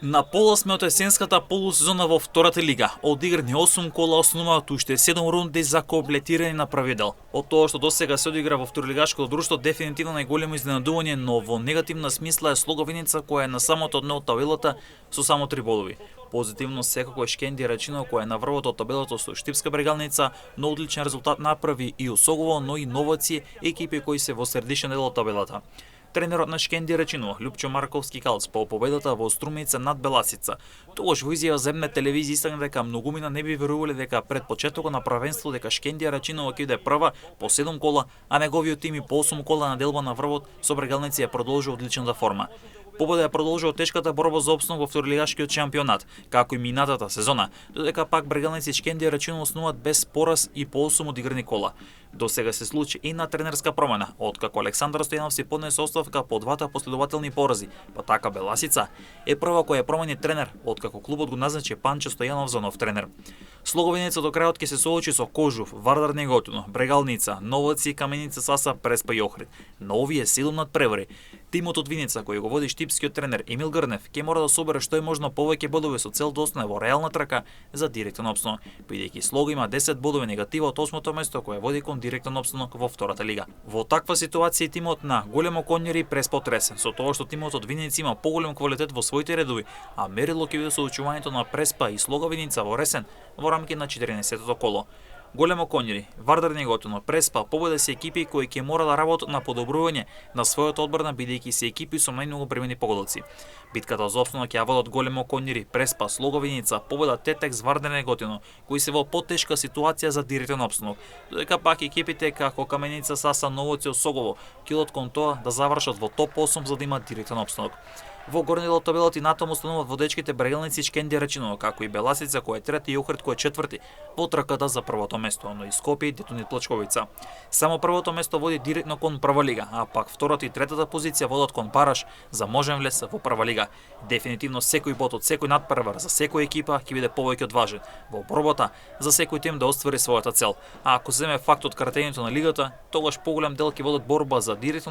На пола сме од есенската полусезона во втората лига. Одиграни 8 кола основаат уште 7 рунди за комплетирање на првиот дел. Од тоа што досега се одигра во второлигашкото друштво дефинитивно најголемо изненадување, но во негативна смисла е Слоговиница која е на самото дно од табелата со само 3 бодови. Позитивно секако е Шкендија Рачиново која е на врвот од табелата со Штипска Брегалница, но одличен резултат направи и Осогово, но и Новаци, екипи кои се во средишен дел од табелата. Тренерот на Шкендија Рачиново, Лјупчо Марковски Калц, по победата во Струмица над Беласица. Тогаш во изјава за една телевизија истакна дека многумина не би верувале дека пред почетокот на првенство дека Шкендија Рачиново ќе биде прва по 7 кола, а неговиот тим и по 8 кола на делба на врвот со Брегалници ја продолжува одличната форма. Победа ја продолжува тешката борба за опстанок во второлигашкиот шампионат, како и минатата сезона, додека пак Брегалници и Шкендија Рачиново оснуваат без пораз и по 8 одиграни кола. До сега се случи и на тренерска промена, откако Александар Стојанов си поднесе оставка по двата последователни порази, па така Беласица е прва која промени тренер, откако клубот го назначи Панчо Стојанов за нов тренер. Слоговиница до крајот ќе се соочи со Кожув, Вардар Неготино, Брегалница, Новаци, Каменица, Саса, Преспа и Охрид. Но овие 7 надпревари. Тимот од Виница, кој го води штипскиот тренер Емил Грнев, ќе мора да собере што е можно повеќе бодови со цел да остане во реална трака за директен опстанок, бидејќи Слого има 10 бодови негатива од 8-то место кое води кон директен опстанок во втората лига. Во таква ситуација тимот на Големо Конјари преспотресен со тоа што тимот од Виница има поголем квалитет во своите редови, а мерило ќе биде соочувањето на Преспа и Слого Виница во ресен во рамки на 14-тото коло. Големо Конјари, Вардар Неготино, Преспа, победа се екипи кои ќе мора да работат на подобрување на својот одбрана бидејќи се екипи со најмногу примени погодоци. Битката за опстанок ја водат Големо Конјари, Преспа, Слого Виница, победа Тетекс, Вардар Неготино, кои се во потешка ситуација за директен опстанок, додека пак екипите како Каменица, Саса, Новоци, Осогово килот кон тоа да завршат во топ 8 за да имаат директен опстанок. Во горни дел од табелата и натаму остануваат водечките Брегалници и Шкендија Рачиново, како и Беласица кој е трети и Охрид кој е четврти во трката за првото место, но и Скопје и Детонит Плачковица. Само првото место води директно кон прва лига, а пак втората и третата позиција водат кон Параш за можен влез во прва лига. Дефинитивно секој бод од секој надпревар за секоја екипа ќе биде повеќе од важен во борбата за секој тим да оствари својата цел. А ако се земе фактот кратењето на лигата, тогаш поголем дел ќе водат борба за директно